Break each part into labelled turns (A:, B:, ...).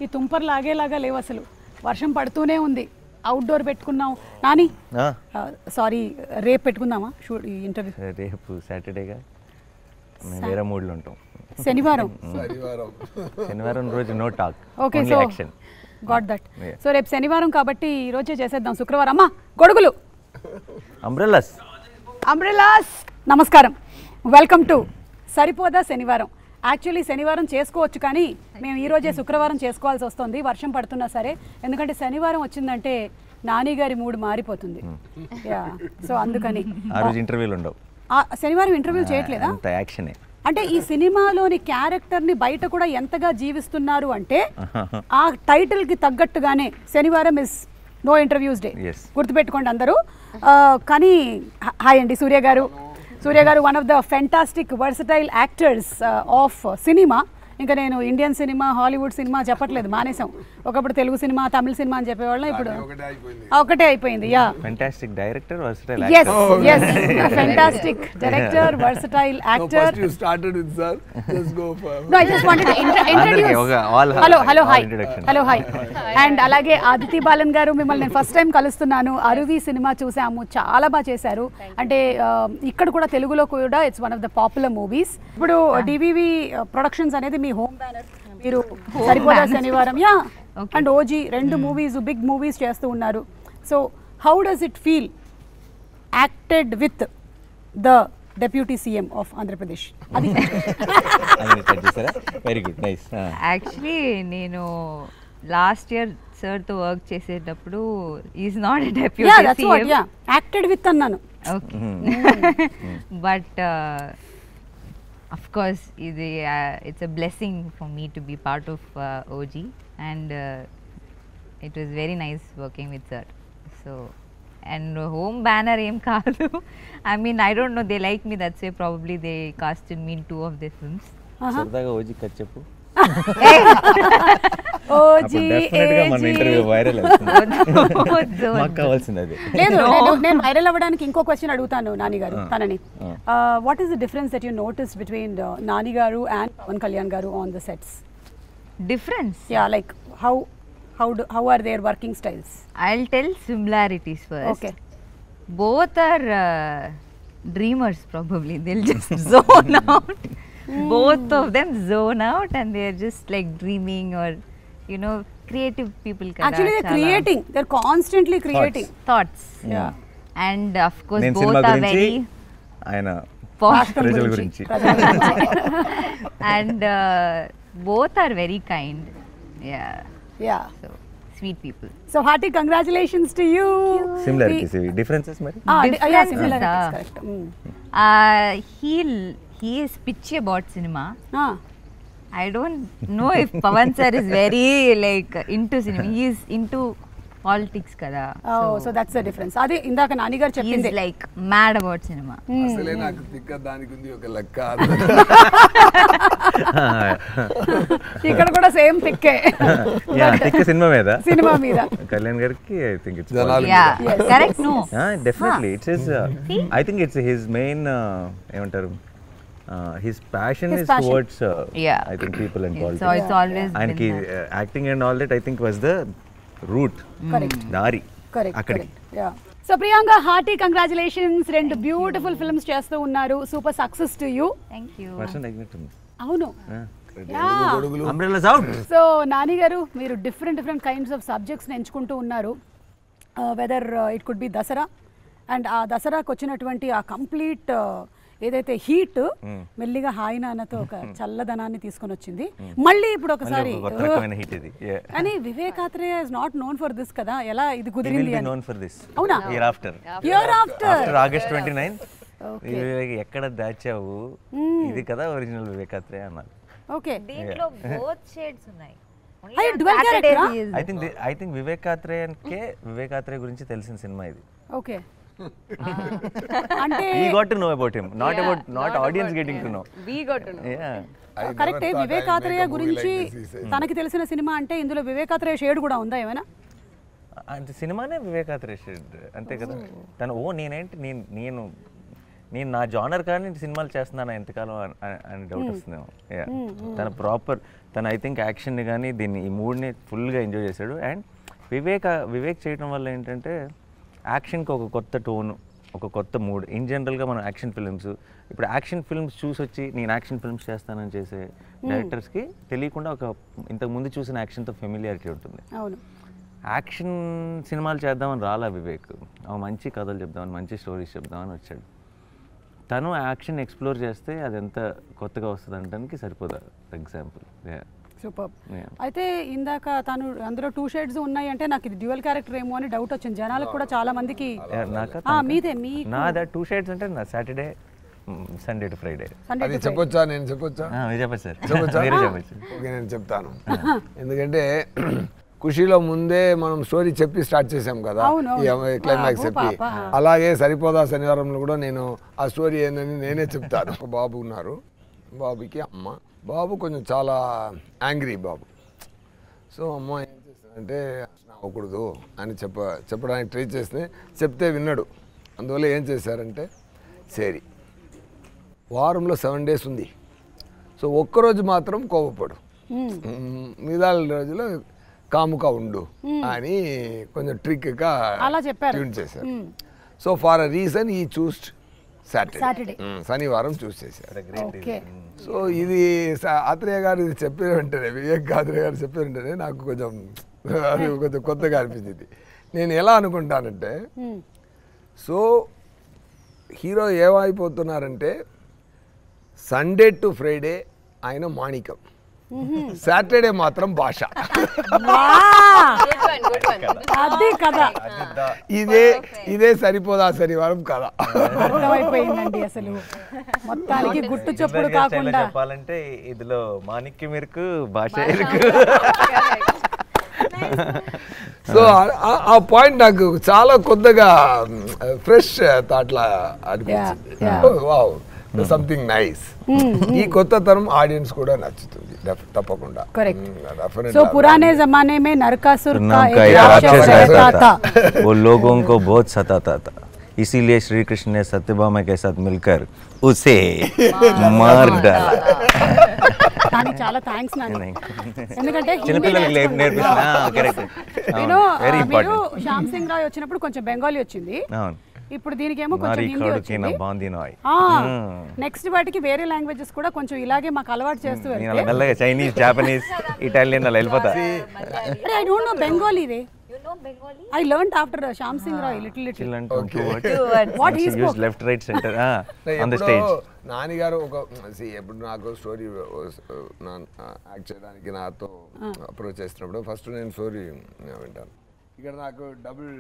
A: ఈ తుంపర్ లాగేలాగా లేవు అసలు. వర్షం పడుతూనే ఉంది. అవుట్డోర్ పెట్టుకున్నాం. నాని సారీ, రేపు పెట్టుకుందామా షూట్ ఇంటర్వ్యూ?
B: రేపు సాటర్డేగా, వేరే మూడ్లో ఉంటాం.
A: శనివారం
B: రోజు no talk.
A: Okay, so got that. So రేపు శనివారం కాబట్టి ఈ రోజే చేసేద్దాం. శుక్రవారం అమ్మా గొడుగులు,
B: అంబ్రెల్లాస్.
A: నమస్కారం, వెల్కమ్ టు సరిపోదా శనివారం. యాక్చువల్లీ శనివారం చేసుకోవచ్చు, కానీ మేము ఈరోజే శుక్రవారం చేసుకోవాల్సి వస్తుంది వర్షం పడుతున్నా సరే. ఎందుకంటే శనివారం వచ్చిందంటే నాని గారి మూడ్ మారిపోతుంది. సో అందుకని
B: ఆ రోజు ఇంటర్వ్యూలు ఉండవు.
A: శనివారం ఇంటర్వ్యూ చేయట్లేదా?
B: యాక్షనే.
A: అంటే ఈ సినిమాలోని క్యారెక్టర్ని బయట కూడా ఎంతగా జీవిస్తున్నారు అంటే ఆ టైటిల్కి తగ్గట్టుగానే శనివారం ఇస్ నో ఇంటర్వ్యూస్ డే. గుర్తుపెట్టుకోండి అందరూ. కానీ హాయ్ అండి సూర్య గారు. One of the fantastic versatile actors of cinema. ఇంకా నేను ఇండియన్ సినిమా, హాలీవుడ్ సినిమా చెప్పట్లేదు, మానేసాం. ఒకప్పుడు తెలుగు సినిమా, తమిళ సినిమా అని చెప్పేవాళ్ళం, ఇప్పుడు ఒకటే అయిపోయింది. Yeah,
B: fantastic director, versatile
A: actor. yes fantastic director, versatile actor.
C: First you started with sir, just go for
A: No, I just wanted to introduce. Hello, hi. And అలాగే Aditi balun గారు, మిమ్మల్ని నేను ఫస్ట్ టైం కలుస్తున్నాను. అరువి సినిమా చూసాము, చాలా బాగా చేశారు. అంటే ఇక్కడ కూడా తెలుగులో కూడా it's one of the popular movies. ఇప్పుడు డివివి ప్రొడక్షన్స్ అనేది మీ హోమ్ బ్యానర్. మీరు సరిపోదా శనివారం అండ్ ఓజీ రెండు మూవీస్, బిగ్ మూవీస్ చేస్తూ ఉన్నారు. So how does it feel acted with the deputy CM of Andhra Pradesh? అది
B: వెరీ గుడ్, నైస్.
D: యాక్చువల్లీ నేను లాస్ట్ ఇయర్ సార్తో వర్క్ చేసేటప్పుడు is not a deputy CM,
A: acted with అన్నాను.
D: But of course it's a blessing for me to be part of OG, and it was very nice working with sir. So and home banner em kaadu. I mean, I don't know, they like me, that's why probably they casted me in 2 of their films.
B: సరదాగా OG cut చెప్పు.
A: నేను viral అవ్వడానికి ఇంకో question అడుగుతాను నాని గారు తనని. What is the difference that you notice between Nani గారు and Pawan Kalyan గారు on the sets?
D: Difference?
A: Yeah, like how are their working styles?
D: I'll tell similarities first.
A: Okay.
D: Both are dreamers probably. They'll just zone out. Both of them zone out and they're just like dreaming, or you know, creative people kada.
A: Actually they're creating, they're constantly creating
D: thoughts.
A: Yeah.
D: And of course both are very
B: ayana
A: ప్రజల
B: గురించి
D: and both are very kind. Yeah, so sweet people.
A: So hearty congratulations to you.
B: Similarities, differences mari?
A: Yeah, similarities, correct.
D: He is pitchy about cinema. I don't know if Pavan sir is very like into cinema. He is into politics kada.
A: So that's the difference. Adi indaka Nani garu cheppindi.
D: He is like mad about cinema.
C: asale naaku tikka daniki undi oka lakka.
A: ఇక్కడ కూడా same తిక్కే.
B: తిక్కే cinema మీద
A: కళ్యాణ్
B: గారికి I think it's
D: correct. No,
B: definitely it is I think it's his main ఏమంటారు, his passion is towards I think people and politics.
D: So it's always
B: and acting and all that I think was the route.
A: Correct.
B: Dari.
A: Correct. Yeah. So Priyanka, hearty congratulations. రెండు beautiful films చేస్తూ ఉన్నారు. Super success to you.
D: Thank you.
B: వర్షం తగ్గినట్టుంది.
A: అవును.
B: Umbrellas out.
A: So Nani గారు, మీరు different kinds of సబ్జెక్ట్స్ని ఎంచుకుంటూ ఉన్నారు. Whether it could be Dasara, and ఆ దసరాకు వచ్చినటువంటి ఆ కంప్లీట్ ఏదైతే హీట్ మెల్లిగా హాయి నాన్నతో ఒక చల్లదనాన్ని తీసుకొని వచ్చింది. మళ్ళీ ఇప్పుడు ఒకసారి కానీ Vivekatreya is not known for this కదా, ఎలా ఇది కుదిరింది? అవునా? ఇయర్ ఆఫ్టర్
B: ఆగస్ట్ 29 ఎక్కడ దాచావు, ఇది కదా ఒరిజినల్ వివేకాత్రేయ అన్నారు.
D: ఓకే, దీంట్లో బోత్ షేడ్స్ ఉన్నాయి.
B: ఐ థింక్ వివేకాత్రేయ గురించి తెలిసిన సినిమా ఇది.
A: ఓకే,
B: అంటే we got to know about him, not audience getting to know.
D: We got to know.
A: కరెక్టే. వివేకాత్రేయ గురించి తనకి తెలిసిన సినిమా అంటే ఇందులో వివేకాత్రేయ షేడ్ కూడా ఉందా ఏమైనా?
B: అంటే సినిమానే వివేకాత్రేయ షేడ్ అంతే కదా. తను నేనేంటి నేను నేను నా జానర్ కానీ సినిమాలు చేస్తున్నాను ఎంతకాలం అని డౌట్ వస్తుందేమో. తన ప్రాపర్ తను ఐ థింక్ యాక్షన్ని కానీ దీన్ని ఈ మూడ్ని ఫుల్గా ఎంజాయ్ చేశాడు. అండ్ వివేక్ చేయడం వల్ల ఏంటంటే యాక్షన్కి ఒక కొత్త టోను, ఒక కొత్త మూడ్. ఇన్ జనరల్గా మనం యాక్షన్ ఫిల్మ్స్, ఇప్పుడు యాక్షన్ ఫిల్మ్స్ చూసొచ్చి నేను యాక్షన్ ఫిల్మ్స్ చేస్తానని చేసే డైరెక్టర్స్కి తెలియకుండా ఒక ఇంతకుముందు చూసిన యాక్షన్తో ఫెమిలియారిటీ ఉంటుంది. యాక్షన్ సినిమాలు చేద్దామని రాలా వివేక్, మంచి కథలు చెప్దామని, మంచి స్టోరీస్ చెప్దామని వచ్చాడు. తను యాక్షన్ ఎక్స్ప్లోర్ చేస్తే అది ఎంత కొత్తగా వస్తుంది అనడానికి సరిపోదా ఎగ్జాంపుల్.
A: సూపర్. అయితే ఇందాక తను అందులో 2 షేడ్స్ ఉన్నాయి అంటే నాకు ఇది డ్యూయల్ క్యారెక్టర్ ఏమో అని డౌట్ వచ్చింది జనాలకు కూడా, చాలా మందికి. మీదే
B: నాదా 2 షేడ్స్ అంటే నా సాటర్డే సండే టు ఫ్రైడే.
C: అది చెప్పొచ్చా? నేను చెప్పొచ్చా?
B: చెప్పచ్చు సార్.
C: చెప్పచ్చు. ఓకే, నేను చెప్తాను. ఎందుకంటే ఖుషీలో ముందే మనం స్టోరీ చెప్పి స్టార్ట్ చేసాం కదా, క్లైమాక్స్ చెప్పి. అలాగే సరిపోదా శనివారంలో కూడా నేను ఆ స్టోరీ ఏందని నేనే చెప్తాను. ఒక బాబు ఉన్నారు, బాబుకి అమ్మ. బాబు కొంచెం చాలా యాంగ్రీ బాబు. సో అమ్మ ఏం చేస్తానంటే అవ్వకూడదు అని చెప్పడానికి ట్రై చేస్తే చెప్తే విన్నాడు. అందువల్ల ఏం చేశారంటే, సరే వారంలో 7 days ఉంది, సో ఒక్కరోజు మాత్రం కోపపడు, మిగతా రోజులో కాముగా ఉండు అని కొంచెం ట్రిక్గా ట్యూన్ చేశారు. సో ఫార్ అ రీజన్ ఈ చూస్డ్ సాటర్డే, శనివారం చూస్ చేశారు. సో ఇది ఆత్రేయ గారు ఇది చెప్పిన వెంటనే, వివేక్ ఆత్రేయ గారు చెప్పిన వెంటనే నాకు కొంచెం కొత్తగా అనిపించింది. నేను ఎలా అనుకుంటానంటే, సో హీరో ఏమైపోతున్నారంటే సండే టు ఫ్రైడే ఆయన మాణికం, సాటర్డే మాత్రం భాష. ఇదే సరిపోదా శనివారం కదా.
A: అర్థమైపోయిందండి. అసలు మొత్తానికి గుట్టు చప్పుడు కాకుండా
B: చెప్పాలంటే ఇదిలో మాణిక్యం ఇరుకు, భాష ఇరుకు.
C: సో ఆ పాయింట్ నాకు చాలా కొత్తగా ఫ్రెష్ థాట్లా అనిపించింది. Wow, something nice. ఈ కొత్త తరం ఆడియన్స్ కూడా నచ్చుతుంది తప్పకుండా.
A: సో పురానే జమానే మే నరకాసుर का
B: एक राक्षस रहता था, वो लोगों को बहुत सताता था, इसीलिए श्री कृष्ण ने सत्यभामा के साथ मिलकर उसे मार डाला.
A: కానీ చాలా థాంక్స్ నాని, ఎందుకంటే మీరు శ్యామ్ సింగ్ రాయ్ వచ్చినప్పుడు కొంచెం బెంగాలీ వచ్చింది, ఇప్పుడు దీనికేమో కొంచెం హిందీ వచ్చింది. నెక్స్ట్ వాటికి వేరే లాంగ్వేజెస్ కూడా కొంచెం ఇలాగే మాకు అలవాటు చేస్తూ
B: వెళ్తే చైనీస్, జాపనీస్, ఇటాలియన్ అలా వెళ్ళిపోతా.
A: I don't know Bengali ray. I learned after Shyam Singh Roy little. What he spoke.
B: Left, right, center on the stage.
C: Nani గారు ఒక ఎప్పుడు నాకు స్టోరీ యాక్ట్ చేయడానికి నాతో అప్రోచ్ చేసినప్పుడు ఫస్ట్ నేను స్టోరీ వింటాను. ఇక్కడ నాకు డబుల్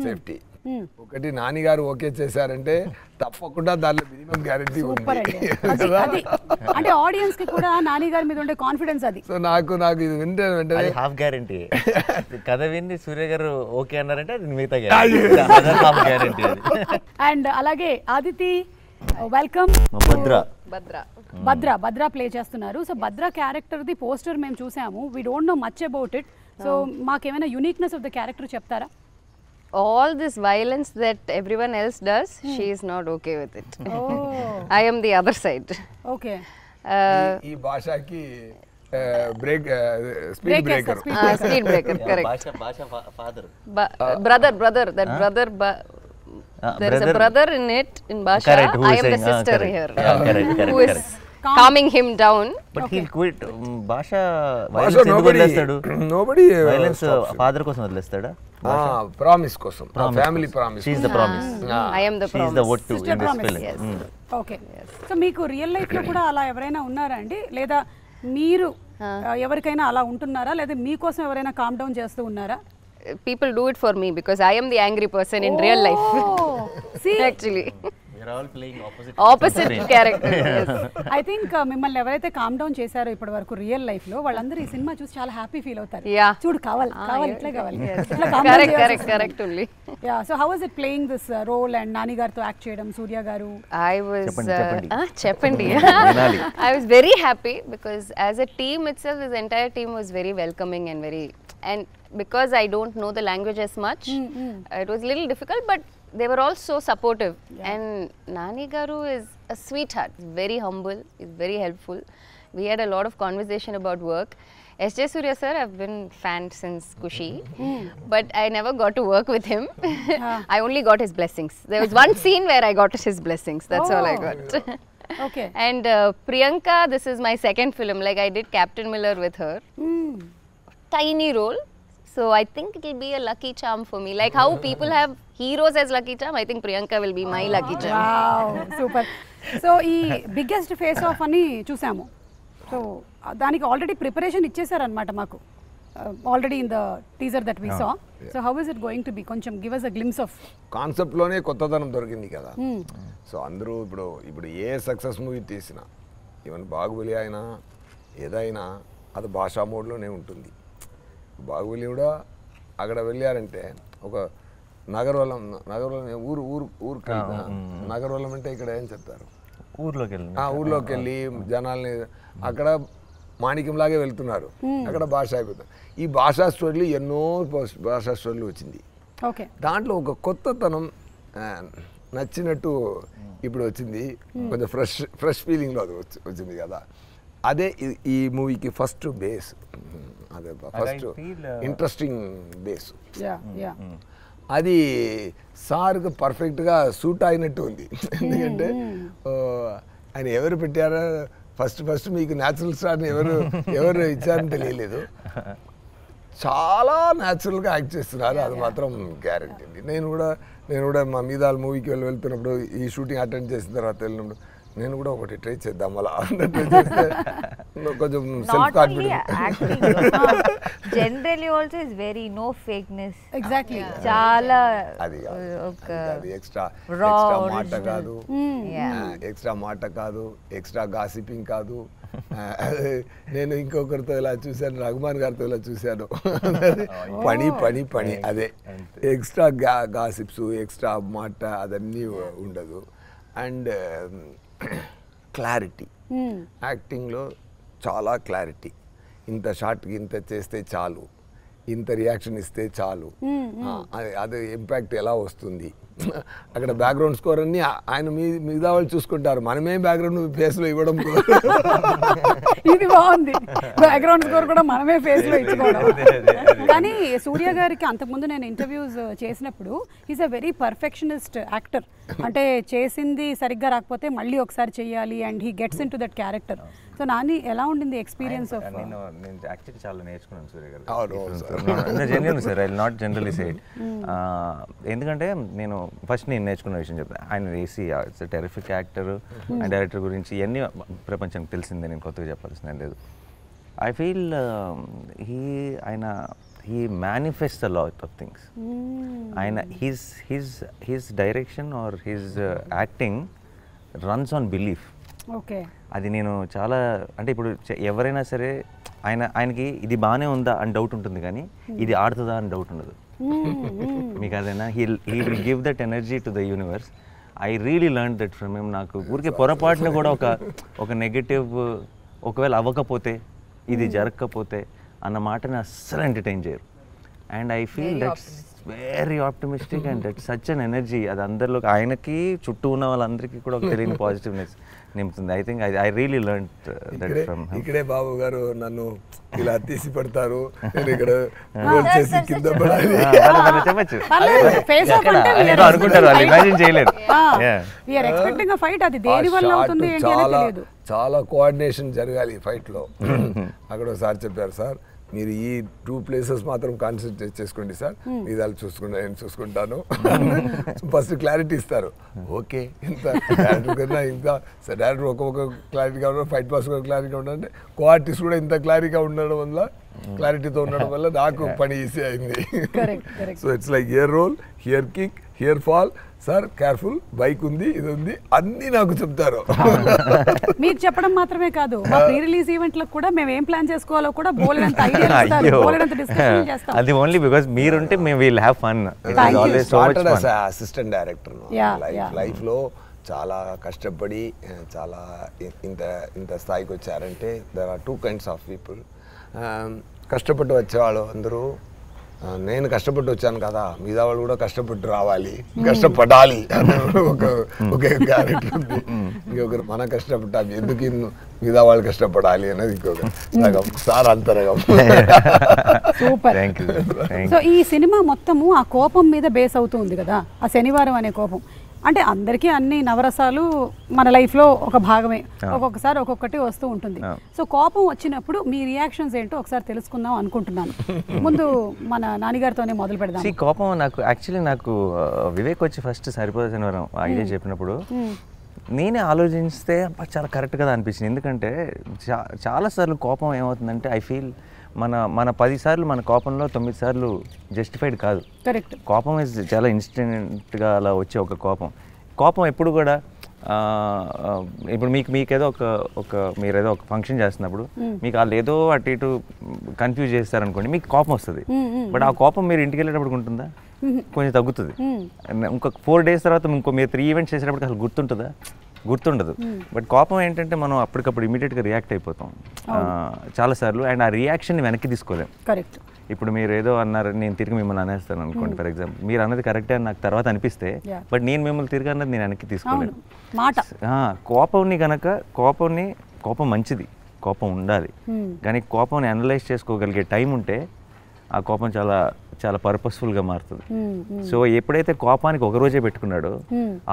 C: సేఫ్టీ. ఒకటి నాని గారు ఓకే చేశారంటే తప్పకుండా దానిలో మినిమం గ్యారెంటీ ఉంది.
A: అంటే ఆడియన్స్ కి కూడా నాని గారి మీద ఉండే కాన్ఫిడెన్స్ అది.
C: సో నాకు ఇది వింటే వెంటనే
B: హాఫ్ గ్యారెంటీ. కథ విని సూర్య గారు ఓకే అన్నారంటే అది మిగతా గ్యారెంటీ.
A: అండ్ అలాగే ఆదితి, వెల్కమ్. భద్ర ప్లే చేస్తున్నారు. సో భద్ర క్యారెక్టర్ ది పోస్టర్ మేము చూసాము. We don't know much about it. So మాకేమైనా యూనిక్నెస్ ఆఫ్ ద క్యారెక్టర్ చెప్తారా?
E: All this violence that everyone else does, she is not okay with it. I am the other side.
A: Okay.
C: ఈ భాషకి break speed breaker.
E: Speed breaker, correct.
B: భాష father.
E: Brother, that brother. There is a brother in it, in Basha.
B: Correct,
E: I am the sister here.
B: Correct.
E: Who is calming him down.
B: But he'll quit. Basha violence ఎందుకు వదిలేస్తాడు?
C: Nobody
B: violence father కోసం వదిలేస్తాడా?
C: Promise కోసం, family promise.
B: She is the promise.
E: I am the promise.
B: She is the what to in this film.
E: Yes.
A: Okay. So మీకు real life లో కూడా అలా ఎవరైనా ఉన్నారా అండి, లేదా మీరు ఎవరికైనా అలా ఉంటున్నారా, లేదా మీకోసం ఎవరైనా కామ్ డౌన్ చేస్తూ ఉన్నారా?
E: People do it for me because I am the angry person in real life.
A: See,
E: actually
B: We are all playing
E: opposite character. Yes.
A: I think మిమ్మల్ని ఎవరైతే కామ్ డౌన్ చేశారో ఇప్పటి వరకు రియల్ లైఫ్ లో, వాళ్ళందరూ ఈ సినిమా చూసి చాలా హ్యాపీ ఫీల్ అవుతారు. చూడు కావాలి ఇట్లా కావాలి.
E: Correct only.
A: Yeah, so how was it playing this role and Nani గారితో యాక్ట్ చేయడం, సూర్య గారు?
E: I was చెప్పండి. I was very happy because as a team itself, this entire team was very welcoming and because I don't know the language as much, it was a little difficult, but they were all so supportive. And Nani Garu is a sweetheart, very humble, is very helpful. We had a lot of conversation about work. S.J. Surya sir, I've been fan since Kushi, but I never got to work with him. I only got his blessings. There was one scene where I got his blessings. That's all I got.
A: Okay.
E: And Priyanka, this is my second film. Like I did Captain Miller with her. Tiny role. So I think it will be a lucky charm for me. Like how people have heroes as lucky charm, I think Priyanka will be my lucky charm.
A: Wow, super. So ఈ biggest face off అని చూసాము. So దానికి already preparation ఇచ్చేసారనమాట మాకు already in the teaser that we saw. So how is it going to be? కొంచెం give us a glimpse of
C: కాన్సెప్ట్లోనే కొత్తదనం దొరికింది కదా. సో అందరూ ఇప్పుడు ఏ సక్సెస్ మూవీ తీసినా, ఈవెన్ బాహుబలి అయినా ఏదైనా అది భాషా మోడ్లోనే ఉంటుంది. బాహుబలి కూడా అక్కడ వెళ్ళారంటే ఒక నగరవలం నగరవలం అంటే ఇక్కడ ఏం చెప్తారు, ఊర్లోకి వెళ్ళి జనాల్ని అక్కడ మాణిక్యంలాగే వెళ్తున్నారు, అక్కడ భాష అయిపోతుంది. ఈ భాషా స్టోరీలు ఎన్నో భాషా స్టోరీలు వచ్చింది. దాంట్లో ఒక కొత్తతనం నచ్చినట్టు ఇప్పుడు వచ్చింది. కొంచెం ఫ్రెష్ ఫీలింగ్లో అది వచ్చింది కదా. అదే ఈ మూవీకి ఫస్ట్ బేస్, అదే ఫస్ట్ ఇంట్రెస్టింగ్ బేస్. అది సార్కి పర్ఫెక్ట్గా సూట్ అయినట్టు ఉంది. ఎందుకంటే ఆయన ఎవరు పెట్టారో ఫస్ట్ మీకు న్యాచురల్ స్టార్ని ఎవరు ఇచ్చారని తెలియలేదు. చాలా న్యాచురల్గా యాక్ట్ చేస్తున్నారు, అది మాత్రం గ్యారంటీ అండి. నేను కూడా మా మీదాల మూవీకి వెళ్తున్నప్పుడు, ఈ షూటింగ్ అటెండ్ చేసిన తర్వాత వెళ్ళినప్పుడు నేను కూడా ఒకటి ట్రై చేద్దాం అలా కొంచెం self confidence.
D: Generally also is very no fakeness.
A: Exactly.
D: చాలా
C: అది ఎక్స్ట్రా మాట కాదు, ఎక్స్ట్రా గాసిపింగ్ కాదు. నేను ఇంకొకరితో ఇలా చూశాను, రఘుమాన్ గారితో ఇలా చూశాను. పని అదే ఎక్స్ట్రా గాసిప్స్, ఎక్స్ట్రా మాట అదన్నీ ఉండదు. అండ్ క్లారిటీ, యాక్టింగ్లో చాలా క్లారిటీ. ఇంత షార్ట్కి ఇంత చేస్తే చాలు, ఇంత రియాక్షన్ ఇస్తే చాలు, అది ఇంపాక్ట్ ఎలా వస్తుంది. అక్కడ బ్యాక్గ్రౌండ్ స్కోర్ అన్ని ఆయన మీద వాళ్ళు చూసుకుంటారు, మనమే బ్యాక్గ్రౌండ్ ఫేస్లో ఇవ్వడం.
A: ఇది బాగుంది, బ్యాక్గ్రౌండ్ స్కోర్ కూడా మనమే ఫేస్లో ఇచ్చుకోవడం. కానీ సూర్య గారికి అంతకుముందు నేను ఇంటర్వ్యూస్ చేసినప్పుడు is a very perfectionist actor. అంటే చేసింది సరిగ్గా రాకపోతే మళ్ళీ ఒకసారి చెయ్యాలి, and he gets in to that character. So Nani ఎలా ఉండింది ఎక్స్పీరియన్స్ ఆఫ్?
B: నేను యాక్చువల్లీ చాలా నేర్చుకున్నాను సూర్య గారు. Genuine sir, I will not generally say it. ఎందుకంటే నేను ఫస్ట్ నేను నేర్చుకున్న విషయం చెప్తాను. ఆయన AC it's terrific actor and director గురించి ఇవన్నీ ప్రపంచానికి తెలిసిందే, నేను కొత్తగా చెప్పాల్సిన లేదు. I feel he manifests a lot of things. His direction or his acting runs on belief.
A: Okay.
B: అది నేను చాలా, అంటే ఇప్పుడు ఎవరైనా సరే ఆయనకి ఇది బాగానే ఉందా అని డౌట్ ఉంటుంది, కానీ ఇది ఆడుతుందా అని డౌట్ ఉండదు. మీకు అదేనా, he will give that energy to the universe. I really learned that from him. నాకు ఊరికే పొరపాటున కూడా ఒక నెగటివ్ ఒకవేళ అవ్వకపోతే, ఇది జరగకపోతే అన్న మాటని అస్సలు ఎంటర్టైన్ చేయరు. And I feel that's very optimistic and that's such an energy. అది అందరిలో, ఆయనకి చుట్టూ ఉన్న వాళ్ళందరికీ కూడా ఒక తెలియని పాజిటివ్నెస్ నింపుతుంది. I think I really learn that from him.
C: ఇక్కడే బాబు గారు నన్ను ఇలా తీసి పెడతారు, నేను ఇక్కడ చేసి కింద పడాలి
B: చెప్పచ్చు
C: అనుకుంటారు,
B: వాళ్ళు ఇమాజిన్ చేయలేరు.
C: చాలా కోఆర్డినేషన్ జరగాలి ఫైట్లో. అక్కడ ఒకసారి చెప్పారు, సార్ మీరు ఈ 2 ప్లేసెస్ మాత్రం కాన్సన్ట్రేట్ చేసుకోండి సార్, మీ దాన్ని చూసుకుంటా, నేను చూసుకుంటాను. ఫస్ట్ క్లారిటీ ఇస్తారు. ఓకే, ఇంత డైరెక్టర్ కన్నా ఇంకా డైరెక్టర్ ఒక్కొక్క క్లారిటీగా ఉండడం, ఫైట్ పాస్ ఒక క్లారిటీగా ఉండాలంటే కో-ఆర్టిస్ట్ కూడా ఇంత క్లారిటీగా ఉండడం వల్ల, క్లారిటీతో ఉండడం వల్ల నాకు పని ఈజీ అయింది. So it's like here roll, here kick, here fall, sir careful, bike ఉంది, ఇది ఉంది, అన్నీ నాకు చెప్తారు.
A: మీకు చెప్పడం మాత్రమే కాదు, మా ప్రీ రిలీజ్ ఈవెంట్లకు కూడా మేము ఏం ప్లాన్ చేసుకోవాలో కూడా బోలెడంత ఐడియాలు ఇస్తారు, బోలెడంత డిస్కషన్ చేస్తాం.
B: అది ఓన్లీ బికాజ్ మీరుంటే మేము will have fun. It is always so much fun.
C: Assistant director లైఫ్లో చాలా కష్టపడి చాలా ఇంత స్థాయికి వచ్చారంటే there are 2 kinds of people. కష్టపడి వచ్చేవాళ్ళు అందరూ నేను కష్టపడి వచ్చాను కదా, మిగతా వాళ్ళు కూడా కష్టపడి రావాలి, కష్టపడాలి అనే ఒక క్యారెక్టర్ ఉంది. ఇంకొకరు మనం కష్టపడ్డాం ఎందుకు మిగతా వాళ్ళు కష్టపడాలి అనేది ఇంకొక సగం సార్ అంతరగం.
A: సూపర్. సో ఈ సినిమా మొత్తము ఆ కోపం మీద బేస్ అవుతుంది కదా, ఆ శనివారం అనే కోపం. అంటే అందరికీ అన్ని నవరసాలు మన లైఫ్లో ఒక భాగమే, ఒక్కొక్కసారి ఒక్కొక్కటి వస్తూ ఉంటుంది. సో కోపం వచ్చినప్పుడు మీ రియాక్షన్స్ ఏంటో ఒకసారి తెలుసుకుందాం అనుకుంటున్నాను. ముందు మన నాన్నగారితోనే మొదలు పెడదాం.
B: కోపం నాకు యాక్చువల్లీ నాకు వివేక్ వచ్చి ఫస్ట్ సరిపోదా శనివారం ఐడియా చెప్పినప్పుడు నేనే ఆలోచిస్తే చాలా కరెక్ట్ కదా అనిపించింది. ఎందుకంటే చాలాసార్లు కోపం ఏమవుతుందంటే ఐ ఫీల్ మన 10 సార్లు మన కోపంలో 9 సార్లు జస్టిఫైడ్ కాదు.
A: కరెక్ట్.
B: కోపం ఇస్ చాలా ఇన్స్టెంట్గా అలా వచ్చే ఒక కోపం ఎప్పుడు కూడా ఇప్పుడు మీకేదో మీరేదో ఒక ఫంక్షన్ చేస్తున్నప్పుడు మీకు వాళ్ళు ఏదో అటు ఇటు కన్ఫ్యూజ్ చేస్తారనుకోండి, మీకు కోపం వస్తుంది. బట్ ఆ కోపం మీరు ఇంటికి వెళ్ళేటప్పుడు ఉంటుందా? కొంచెం తగ్గుతుంది. ఇంకొక 4 days తర్వాత మీరు 3 ఈవెంట్స్ చేసేటప్పుడు అసలు గుర్తుండదు. బట్ కోపం ఏంటంటే మనం అప్పటికప్పుడు ఇమీడియట్గా రియాక్ట్ అయిపోతాం చాలాసార్లు, అండ్ ఆ రియాక్షన్ని వెనక్కి తీసుకోలేం.
A: కరెక్ట్.
B: ఇప్పుడు మీరు ఏదో అన్నారు, నేను తిరిగి మిమ్మల్ని అనేస్తాను అనుకోండి ఫర్ ఎగ్జాంపుల్, మీరు అన్నది కరెక్టే అని నాకు తర్వాత అనిపిస్తే, బట్ నేను మిమ్మల్ని తిరిగి అన్నది నేను వెనక్కి తీసుకోలేను. కోపం మంచిది, కోపం ఉండాలి, కానీ కోపంని అనలైజ్ చేసుకోగలిగే టైం ఉంటే ఆ కోపం చాలా చాలా పర్పస్ఫుల్గా మారుతుంది. సో ఎప్పుడైతే కోపానికి ఒక రోజే పెట్టుకున్నాడో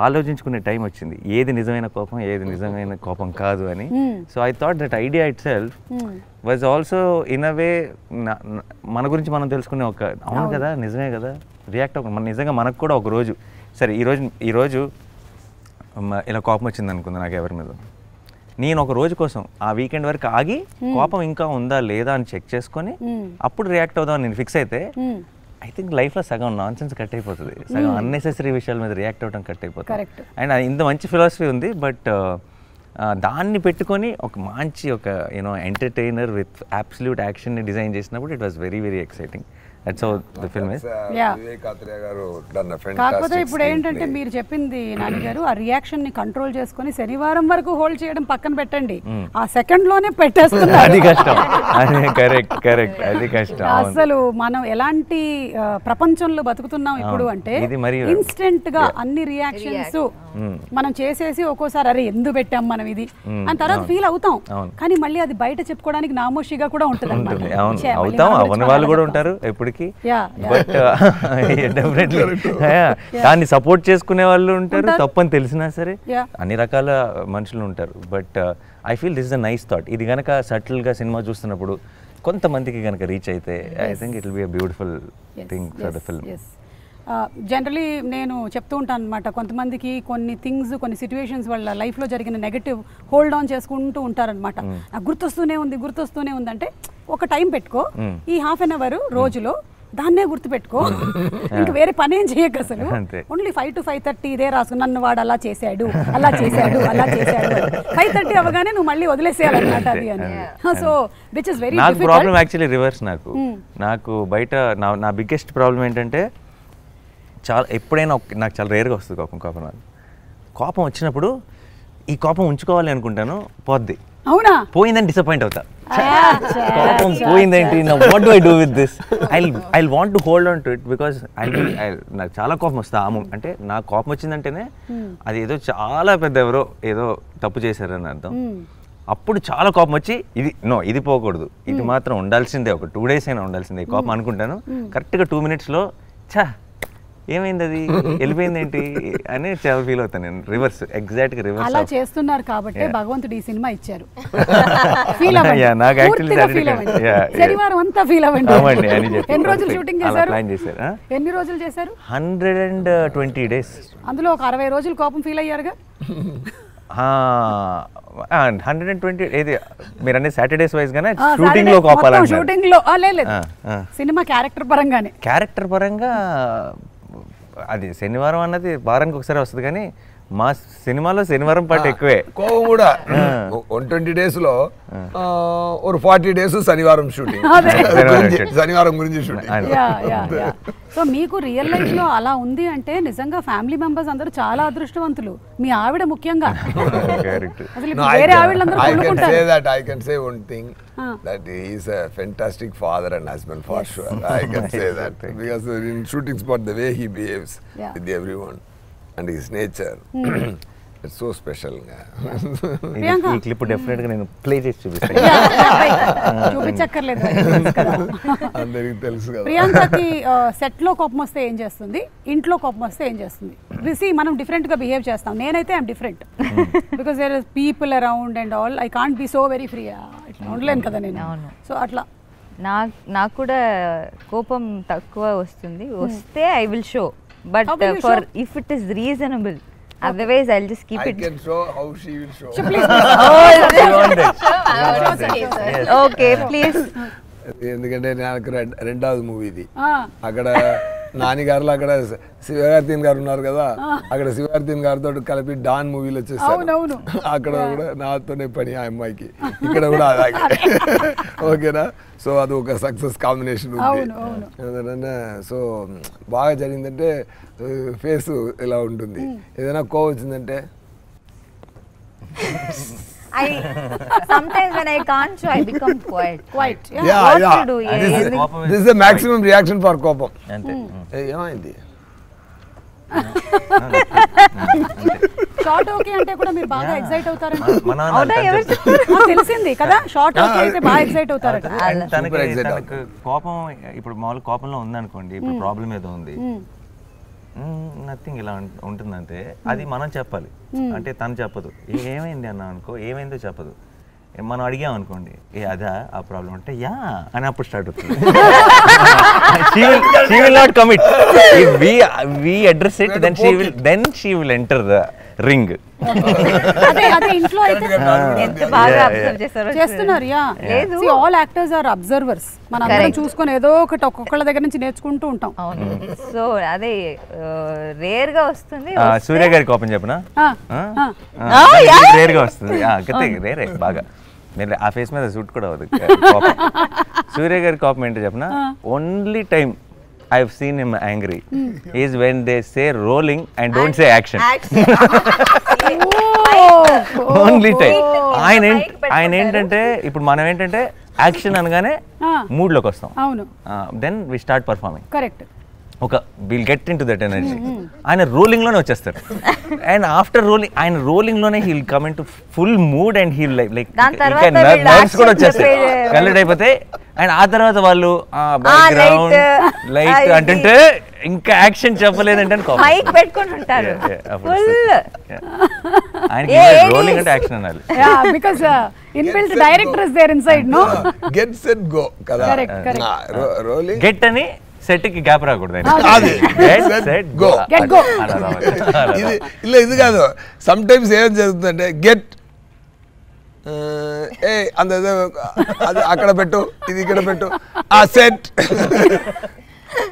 B: ఆలోచించుకునే టైం వచ్చింది, ఏది నిజమైన కోపం ఏది నిజమైన కోపం కాదు అని. So I thought that idea itself was also in a way మన గురించి మనం తెలుసుకునే ఒక అవును కదా నిజమే కదా రియాక్ట్ అవ్వ నిజంగా మనకు కూడా ఒక రోజు సరే ఈరోజు ఇలా కోపం వచ్చింది అనుకుంది నాకు ఎవరి మీద, నేను ఒక రోజు కోసం ఆ వీకెండ్ వరకు ఆగి కోపం ఇంకా ఉందా లేదా అని చెక్ చేసుకొని అప్పుడు రియాక్ట్ అవుదామని నేను ఫిక్స్ అయితే ఐ థింక్ లైఫ్లో సగం నాన్ సెన్స్ కట్ అయిపోతుంది, సగం అన్నెసెసరీ విషయాల మీద రియాక్ట్ అవ్వడం కట్ అయిపోతుంది. అండ్ ఇంత మంచి ఫిలాసఫీ ఉంది, బట్ దాన్ని పెట్టుకొని ఒక మంచి ఒక ఎంటర్టైనర్ విత్ అబ్సల్యూట్ యాక్షన్ని డిజైన్ చేసినప్పుడు it was very very exciting. That's how the film is.
A: కాకపోతే ఇప్పుడు ఏంటంటే మీరు చెప్పింది నాన్నగారు, ఆ రియాక్షన్ ని కంట్రోల్ చేసుకొని శనివారం వరకు హోల్డ్ చేయడం పక్కన పెట్టండి, ఆ సెకండ్ లోనే పెట్టేస్తున్నారు.
B: అది కష్టం. కరెక్ట్ అది కష్టం.
A: అసలు మనం ఎలాంటి ప్రపంచంలో బతుకుతున్నాం ఇప్పుడు అంటే ఇన్స్టెంట్ గా అన్ని రియాక్షన్స్ మనం చేసేసి ఒక్కోసారి అరే ఎందుకు పెట్టాం మనం ఇది అని తర్వాత ఫీల్ అవుతాం, కానీ మళ్ళీ అది బయట చెప్పుకోవడానికి నామోషిగా కూడా ఉంటుంది
B: అన్నమాట. బట్ డెఫినెట్లీ దాన్ని సపోర్ట్ చేసుకునే వాళ్ళు ఉంటారు, తప్పని తెలిసినా సరే అన్ని రకాల మనుషులు ఉంటారు. But I feel this is a nice thought. ఇది కనుక సటిల్గా సినిమా చూస్తున్నప్పుడు కొంతమందికి కనుక రీచ్ అయితే I think it will be a beautiful thing for the film.
A: Generally నేను చెప్తూ ఉంటాను అనమాట, కొంతమందికి కొన్ని థింగ్స్ కొన్ని సిచ్యువేషన్స్ వాళ్ళ లైఫ్లో జరిగిన నెగటివ్ హోల్డ్ ఆన్ చేసుకుంటూ ఉంటారనమాట. నాకు గుర్తొస్తూనే ఉంది అంటే ఒక టైం పెట్టుకో, ఈ ½ an hour రోజులో దాన్నే గుర్తుపెట్టుకో, ఇంకా వేరే పని ఏం చేయక అసలు ఓన్లీ 5 to 5:30 ఇదే రాసు, నన్ను వాడు అలా చేశాడు 5:30 అవగానే నువ్వు మళ్ళీ వదిలేసేయాలన్నమాట అది అని. So which is very
B: difficult. నాకు ప్రాబ్లం యాక్చువల్లీ రివర్స్. నాకు బయట నా బిగ్గెస్ట్ ప్రాబ్లం ఏంటంటే ఎప్పుడైనా నాకు చాలా రేర్గా వస్తుంది కోపం వచ్చినప్పుడు ఈ కోపం ఉంచుకోవాలి అనుకుంటాను, పోద్ది,
A: అవునా
B: పోయిందని డిసప్పాయింట్ అవుతా. కోపం పోయిందేంటి, what do I do with this, I want to hold on to it because నాకు చాలా కోపం వస్తా. అంటే నాకు కోపం వచ్చిందంటేనే అది ఏదో చాలా పెద్ద ఎవరో ఏదో తప్పు చేశారని అర్థం. అప్పుడు చాలా కోపం వచ్చి ఇది పోకూడదు, ఇది మాత్రం ఉండాల్సిందే, ఒక 2 days అయినా ఉండాల్సిందే కోపం అనుకుంటాను. కరెక్ట్గా 2 minutes ఏమైంది అది వెళ్ళిపోయింది ఏంటి అని చాలా ఫీల్ అవుతాను నేను. రివర్స్, ఎగ్జాక్ట్గా రివర్స్.
A: అలా చేస్తున్నారు కాబట్టి భగవంతుడు ఈ సినిమా ఇచ్చారు. శనివారం అంతా ఫీల్ అవ్వండి. ఎన్ని రోజులు షూటింగ్ చేశారు? ఎన్ని రోజులు చేశారు?
B: 120 days.
A: అందులో ఒక 60 రోజులు కోపం ఫీల్ అయ్యారుగా.
B: 120 ఏది మీరు అనే సాటర్డేస్ వైజ్ గానే షూటింగ్ లో కోపాలంటే
A: షూటింగ్ లో లేదు సినిమా క్యారెక్టర్ పరంగా
B: అది శనివారం అన్నది వారానికి ఒకసారి వస్తుంది, కానీ మా సినిమాలో శనివారం పాట ఎక్కువే.
C: కోపం కూడా 120 days లో ఒక 40 days శనివారం షూటింగ్, శనివారం గురించి షూటింగ్.
A: సో మీకు రియల్ లైఫ్ లో అలా ఉంది అంటే నిజంగా ఫ్యామిలీ మెంబర్స్ అందరూ చాలా అదృష్టవంతులు, మీ ఆవిడ ముఖ్యంగా. అసలు వేరే ఆవిడలందరూ కొనుక్కుంటారు.
C: I can say one thing, that he is a fantastic father and husband for sure. I can say that because in shooting spot the way he behaves with everyone and his nature, it's so special.
B: ఈ clip definite గా నేను play చేసి చూపిస్తాను.
A: చూపించక్కర్లేదు,
C: అందరికి తెలుసు కదా.
A: ప్రియాంకకి set లో కోపం వస్తే ఏం చేస్తుంది, ఇంట్లో కోపం వస్తే ఏం చేస్తుంది? రిసి మనం డిఫరెంట్ గా బిహేవ్ చేస్తాం. నేనైతే I'm different because there is people around and all. I can't be so very free, ఇట్లా ఉండలేను కదా నేను. సో అట్లా
D: నాకు కూడా కోపం తక్కువ వస్తుంది. వస్తే I will show, but for if it is reasonable. Otherwise, I'll just keep it.
C: I can show how she will show.
D: Okay, please.
C: ఎందుకంటే నాకు రెండవది మూవీ ఇది. అక్కడ నానిగారులో అక్కడ శివకార్తీన్ గారు ఉన్నారు కదా, అక్కడ శివకార్తీన్ గారితో కలిపి డాన్ మూవీలో వచ్చేసాను. అక్కడ కూడా నాతోనే పని ఆ అమ్మాయికి, ఇక్కడ కూడా అలాగే. ఓకేనా? సో అది ఒక సక్సెస్ కాంబినేషన్ ఉంది. సో బాగా జరిగిందంటే ఫేస్ ఇలా ఉంటుంది. ఏదైనా కోవ్ వచ్చిందంటే
D: sometimes when I can't show, I become quiet.
C: Yeah.
D: To do?
C: This is the maximum reaction for కోపం.
B: అంతే.
C: ఏమైంది?
A: షార్ట్ ఓకే అంటే కూడా మీరు బాగా ఎక్సైట్ అవుతారంట.
B: మన
A: తెలిసింది కదా, షార్ట్ ఓకే అయితే బాగా ఎక్సైట్ అవుతారట.
B: తనకి కోపం ఇప్పుడు మామూలు కోపంలో ఉందనుకోండి, ఇప్పుడు ప్రాబ్లం ఏదో ఉంది, నథింగ్ ఇలా ఉంటుందంటే అది మనం చెప్పాలి. అంటే తను చెప్పదు. ఏమైంది అన్నా అనుకో, ఏమైందో చెప్పదు. మనం అడిగాం అనుకోండి, అదా ఆ ప్రాబ్లం అంటే యా అని అప్పుడు స్టార్ట్ అవుతుంది. she will not commit. If we address it, then she will enter the ring.
A: అదే ఇంట్లో అయితే
D: ఎంత బాగా అబ్జర్వ్ చేస్తారో
A: చేస్తున్నారు. లేదు, ఆల్ యాక్టర్స్ ఆర్ అబ్జర్వర్స్. మనం అందరం చూసుకొని ఏదో ఒకటి ఒక్కొక్కళ్ళ దగ్గర నుంచి నేర్చుకుంటూ ఉంటాం.
D: సో అదే రేర్ గా వస్తుంది.
B: సూర్య గారి కోపం చెప్పనా? రేర్ గా వస్తుంది. రేరే బాగా ఆ ఫేస్ మీద సూట్ కూడా అవ్వదు కోపం. సూర్య గారి కోపం ఏంటో చెప్పనా? Only time I've seen him angry is when they say rolling and don't say action. Only time. ఆయన ఏంటంటే ఇప్పుడు మనం ఏంటంటే యాక్షన్ అనగానే మూడ్ లోకి వస్తాం.
A: అవును.
B: Then we start performing.
A: Correct.
B: ఒక will get into that energy. ఆయన రోలింగ్ లోనే వచ్చేస్తారు. అండ్ ఆఫ్టర్ రోలింగ్, ఆయన రోలింగ్ లోనే he'll come into full mood and he'll like nerves కూడా వచ్చేస్తాయి, కలెక్ట్ అయిపోతాయి. అండ్ ఆ తర్వాత వాళ్ళు బ్యాక్గ్రౌండ్ లైట్ అంటే ఇంకా యాక్షన్ చెప్పలేదంటే
D: మైక్ పెట్టుకొని ఉంటారు.
B: ఆయనకి రోలింగ్ అంటే యాక్షన్ అనాలి.
A: Because inbuilt director is there inside. No
C: get set go కదా.
A: రోలింగ్
B: గెట్ అని సెట్ కి గ్యాప్ రాకూడదు.
C: ఇది కాదు, సమ్ టైమ్స్ ఏం జరుగుతుందంటే గెట్ అంత అది అక్కడ పెట్టు, ఇది ఇక్కడ పెట్టు, ఆ set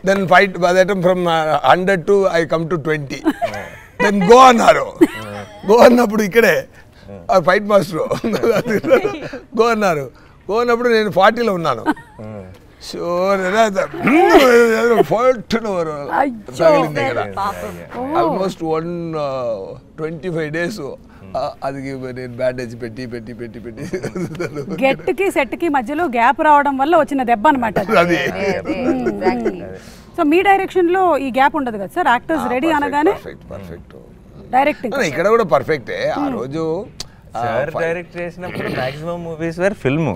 C: then fight by the time from 100 to I come to 20 then go అన్నారు. గో అన్నప్పుడు ఇక్కడే ఫైట్ మాస్టర్ గో అన్నారు. గో అన్నప్పుడు నేను 40లో ఉన్నాను. ఆల్మోస్ట్ 125 days అది నేను బ్యాండేజ్ పెట్టి పెట్టి పెట్టి పెట్టి
A: గెట్ కి సెట్ కి మధ్యలో గ్యాప్ రావడం వల్ల వచ్చిన దెబ్బ అన్నమాట. సో మీ డైరెక్షన్ లో ఈ గ్యాప్ ఉండదు కదా సార్? యాక్టర్స్ రెడీ అనగానే
C: పర్ఫెక్ట్
A: డైరెక్టింగ్.
C: ఇక్కడ కూడా పర్ఫెక్టే. ఆ రోజు
B: సార్ డైరెక్ట్ చేసినప్పుడు మాక్సిమం మూవీస్ వేర్ ఫిల్మ్.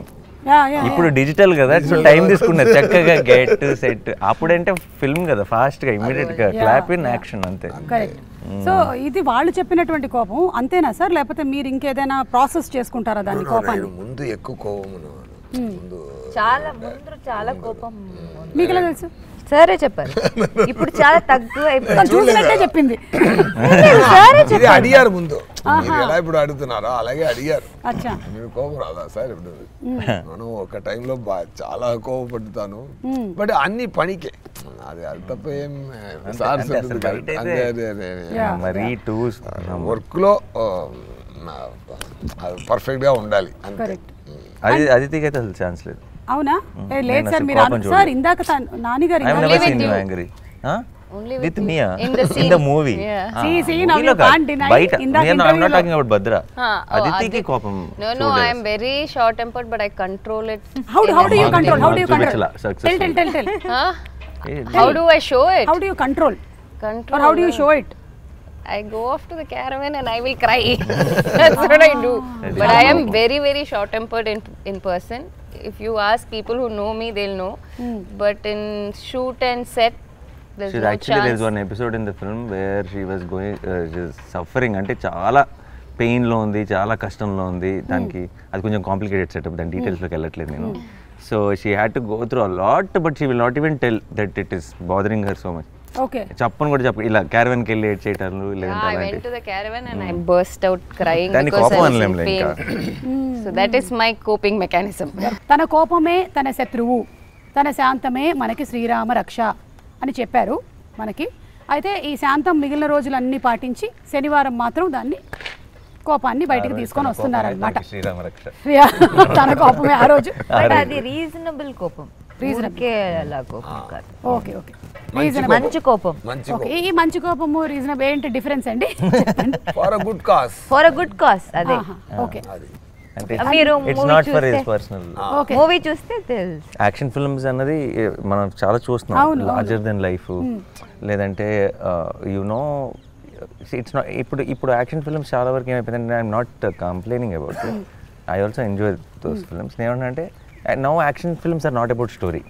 B: ఇప్పుడు డిజిటల్ కదా, సో టైం తీసుకున్నారు చక్కగా గెట్ సెట్. అప్పుడంటే ఫిల్మ్ కదా, ఫాస్ట్ గా ఇమీడియట్ గా క్లాప్ ఇన్ యాక్షన్ అంతే.
A: కరెక్ట్. సో ఇది వాళ్ళు చెప్పినటువంటి కోపం అంతేనా సార్, లేకపోతే మీరు ఇంకేదైనా ప్రాసెస్ చేసుకుంటారా దాని కోపాన్ని?
C: ముందు ఎక్కువ కోపం,
D: చాలా కోపం.
A: మీకు ఎలా తెలుసు?
D: సరే చెప్పారు. ఇప్పుడు చాలా తక్కువ
A: చూసినట్టే చెప్పింది.
C: అడిగారు ముందు, ఎలా ఇప్పుడు అడుగుతున్నారో అలాగే అడిగారు. మీరు కోపం రాదా సార్? ఇప్పుడు మనం ఒక టైంలో చాలా కోపపడుతాను, బట్ అన్ని పనికే అది తప్ప ఏం సార్స్
B: మరి
C: వర్క్లో పర్ఫెక్ట్గా ఉండాలి అంతే.
B: అదితికి అయితే అసలు ఛాన్స్ లేదు.
A: అవునా? లేదు సార్, మీరు సార్ ఇందాక నాని గారు
B: with Mia in the movie.
A: See, now you can't deny.
B: I'm not talking about Bhadra. Aditi ki kopam.
E: No, I am very short tempered, but I control it.
A: How do you control? How do you control? Tell.
E: How do I show it?
A: How do you control? Or how do you show it?
E: I go off to the caravan and I will cry. That's what I do. But I am very, very short tempered in person. If you ask people who know me, they'll know. But in shoot and set, there's no chance.
B: There's one episode in the film where she was going, she's suffering. అంటే చాలా పెయిన్లో ఉంది, చాలా కష్టంలో ఉంది. దానికి అది కొంచెం complicated setup, దాని డీటెయిల్స్లోకి వెళ్ళట్లేదు నేను. So she had to go through a lot, but she will not even tell that it is bothering her so much.
A: Okay.
B: చెప్పను కూడా చెప్పు, ఇలా క్యారవన్ కి వెళ్ళి ఏడ్ చేయటాలు లేదంటే
E: I went to the caravan and I burst out crying
B: దాని
E: because
B: కోపం
E: I was
B: అనలేం
E: in
B: ఇంకా.
E: pain. So that is my coping mechanism.
A: తన కోపమే తన శత్రువు, తన శాంతమే మనకి శ్రీరామ రక్ష అని చెప్పారు మనకి. అయితే ఈ శాంతం మిగిలిన రోజులన్నీ పాటించి శనివారం మాత్రం దాన్ని కోపాన్ని బయటికి తీసుకొని వస్తున్నారనమాట.
B: శ్రీరామ రక్ష
A: తన కోపమే ఆ రోజు.
D: అది రీజనబుల్ కోపం,
A: ఓకే ఓకే,
D: మంచి కోపం.
A: ఈ మంచి కోపము రీజనబుల్ ఏంటి డిఫరెన్స్ అండి?
C: For a good cause.
D: For a good cause. అదే
A: ఓకే.
B: అంటే
D: మీరు
B: it's not for his personal.
D: Movie చూస్తే తెలుసు.
B: యాక్షన్ ఫిల్మ్స్ అన్నది మనం చాలా చూస్తున్నాం, లార్జర్ దెన్ లైఫ్, లేదంటే యునో ఇట్స్ నాట్. ఇప్పుడు యాక్షన్ ఫిల్మ్స్ చాలా వరకు ఏమైపోయిందంటే, I'm not complaining about it, I also enjoy those films. ఏమంటే now action films are not about story,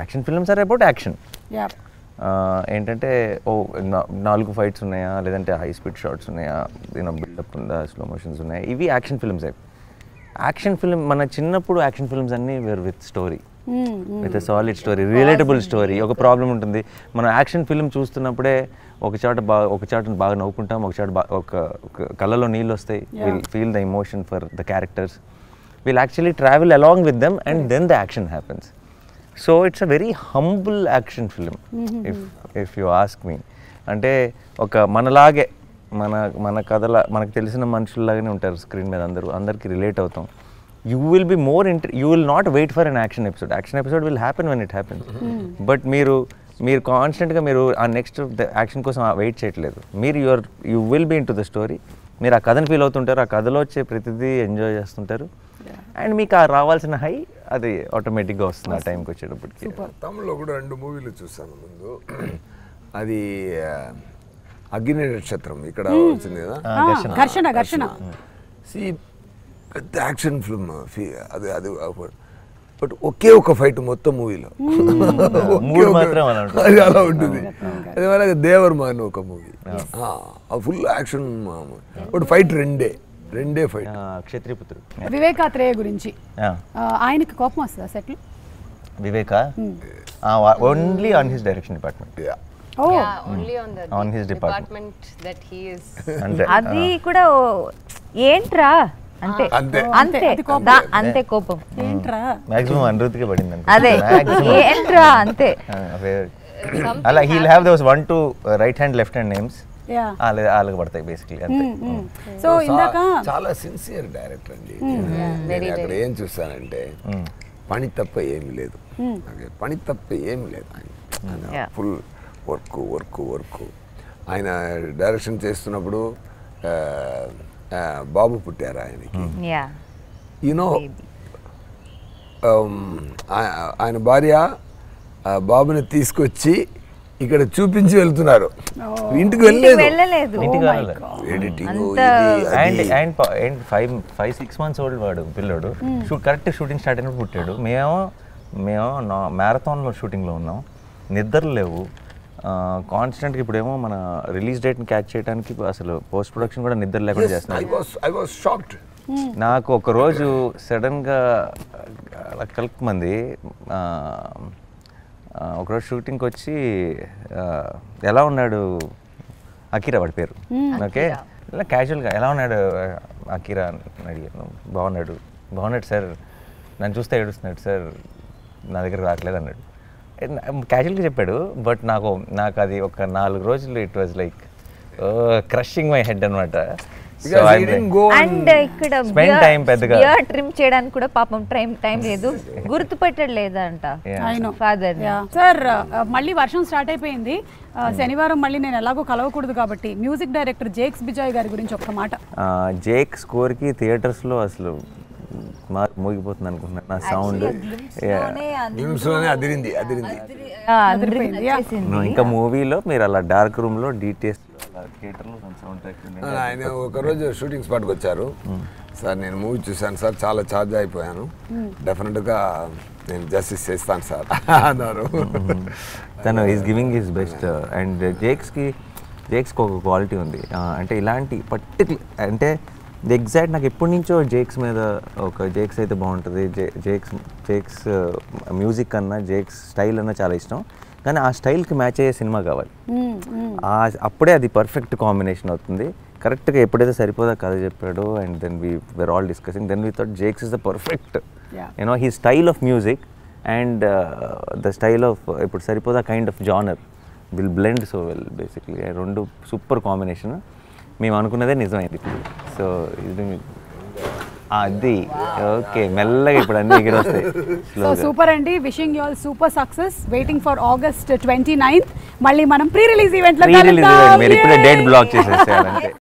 B: action films are about action. ఏంటంటే 4 ఫైట్స్ ఉన్నాయా, లేదంటే high speed shots ఉన్నాయా, buildup ఉందా, స్లో మోషన్స్ ఉన్నాయా, ఇవి యాక్షన్ ఫిల్మ్స్. యాక్షన్ ఫిల్మ్ మన చిన్నప్పుడు యాక్షన్ ఫిల్మ్స్ అన్నీ were with story, with solid story, relatable story. ఒక ప్రాబ్లం ఉంటుంది, మనం యాక్షన్ ఫిల్మ్ చూస్తున్నప్పుడే ఒక చాట బాగా నవ్వుకుంటాం, ఒక చాట ఒక కళ్ళలో నీళ్ళు వస్తాయి, will feel the emotion for the characters, will actually travel along with them and then the action happens. So it's a very humble action film if you ask me. అంటే ఒక మనలాగే మన కథల మనకు తెలిసిన మనుషుల్లాగానే ఉంటారు స్క్రీన్ మీద, అందరికి రిలేట్ అవుతాం. You will be more you will not wait for an action episode will happen when it happens. But మీరు కాన్స్టెంట్గా మీరు ఆ నెక్స్ట్ యాక్షన్ కోసం వెయిట్ చేయట్లేదు, మీరు you will be into the story. మీరు ఆ కథను ఫీల్ అవుతుంటారు, ఆ కథలో వచ్చే ప్రతిదీ ఎంజాయ్ చేస్తుంటారు, అండ్ మీకు ఆ రావాల్సిన హై అది ఆటోమేటిక్గా వస్తుంది ఆ టైంకి వచ్చేటప్పటికి.
C: తమిళ్లో కూడా 2 మూవీలు చూసాను ముందు. అది అగ్ని నక్షత్రం ఇక్కడ వచ్చింది కదా,
A: ఘర్షణ.
C: పెద్ద యాక్షన్ ఫిల్మ్ అది అది బట్ ఒకే ఒక ఫైట్ మొత్తం మూవీలో అది అలా ఉంటుంది. అదే మరి దేవర్మా అని ఒక movie, full action, but fight రెండే ఫైట్.
B: క్షత్రియపుత్రుడు
A: వివేకాత్రేయ గురించి ఆయనకి కోపం వస్తుందా సెట్లు?
B: వివేక only on his direction department.
E: On his department that he is.
D: అది కూడా ఏంట్రా అంతే అంతే కోపం
A: ఏంట్రా
B: మాక్సిమం అనురుతికే పడింది.
D: అదే ఏంట్రా అంతే.
B: అలా he'll have those 1 2 right hand left hand names, వాళ్ళకి పడతాయి బేసిక్లీ అంతే.
A: సో ఇందాక
C: చాలా సిన్సియర్ డైరెక్టర్ అండి. నేను అక్కడ ఏం చూస్తానంటే పని తప్ప ఏమి లేదు, ఆయన ఫుల్ వర్క్. ఆయన డైరెక్షన్ చేస్తున్నప్పుడు బాబు పుట్టారు ఆయనకి. యూనో ఆయన భార్య బాబుని తీసుకొచ్చి ఇక్కడ చూపించి వెళ్తున్నారు, ఇంటికి వెళ్ళలేదు. ఎడిటింగ్
B: 5-6 months ఓల్డ్ వాడు పిల్లడు, కరెక్ట్ షూటింగ్ స్టార్ట్ అయినప్పుడు పుట్టాడు. మేము మ్యారథాన్లో షూటింగ్లో ఉన్నాం, నిద్రలు లేవు కాన్స్టెంట్గా. ఇప్పుడేమో మన రిలీజ్ డేట్ని క్యాచ్ చేయడానికి అసలు పోస్ట్ ప్రొడక్షన్ కూడా నిద్ర లేకుండా చేస్తున్నారు. నాకు ఒకరోజు సడన్గా కలుపుమంది ఒకరోజు షూటింగ్కి వచ్చి ఎలా ఉన్నాడు అకీరా వాడి పేరు, ఓకే ఇలా క్యాజువల్గా ఎలా ఉన్నాడు అకీరా అని అడిగాను. బాగున్నాడు సార్, నన్ను చూస్తే ఏడుస్తున్నాడు సార్, నా దగ్గర రావట్లేదు అన్నాడు. క్యాజువల్గా చెప్పాడు, బట్ నాకు అది ఒక 4 రోజులు it was like crushing my head అనమాట.
D: అండ్ ఇక్కడ బియర్డ్ ట్రిమ్ చేయడానికి కూడా పాపం టైం లేదు, గుర్తుపెట్టడు లేదంట ఫాదర్.
A: సార్ మళ్ళీ వర్షం స్టార్ట్ అయిపోయింది, శనివారం మళ్ళీ నేను ఎలాగో కలవకూడదు కాబట్టి మ్యూజిక్ డైరెక్టర్ జేక్స్ బిజాయ్ గారి గురించి ఒక్క మాట.
B: జేక్ స్కోర్కి థియేటర్స్లో అసలు మోగిపోతుంది అనుకుంటున్నాను నా సౌండ్. ఇంకా మూవీలో మీరు అలా డార్క్ రూమ్లో డీటెయిల్స్
C: ఆయన ఒకరోజు షూటింగ్ స్పాట్కి వచ్చారు. సార్ నేను మూవీ చూశాను సార్, చాలా ఛార్జ్ అయిపోయాను, డెఫినెట్గా నేను జస్టిస్ చేస్తాను సార్ అన్నారు.
B: తను is giving his best. And జేక్స్కి ఒక క్వాలిటీ ఉంది, అంటే ఇలాంటి పర్టికులర్ అంటే ఎగ్జాక్ట్ నాకు ఎప్పటి నుంచో జేక్స్ మీద ఒక జేక్స్ అయితే బాగుంటుంది, జేక్స్ మ్యూజిక్ అన్నా జేక్స్ స్టైల్ అన్నా చాలా ఇష్టం, కానీ ఆ స్టైల్కి మ్యాచ్ అయ్యే సినిమా కావాలి, అప్పుడే అది పర్ఫెక్ట్ కాంబినేషన్ అవుతుంది. కరెక్ట్గా ఎప్పుడైతే సరిపోదా కథ చెప్పాడు and then we're all discussing, then we thought Jakes is the perfect you know he style of music and the style of ఇప్పుడు Saripodhaa kind of genre will blend so well. Basically రెండు సూపర్ కాంబినేషన్, మేము అనుకున్నదే నిజమైంది. సో ఇది అది okay, మెల్లగా ఇప్పుడు అన్ని ఎగిరి వస్తాయి.
A: సో సూపర్ అండి, wishing you all super success, waiting for August 29th. మళ్ళీ మనం ప్రీ రిలీజ్ ఈవెంట్ లో
B: మీరు ఇప్పుడే డేట్ బ్లాక్ చేసేసేయాలంటే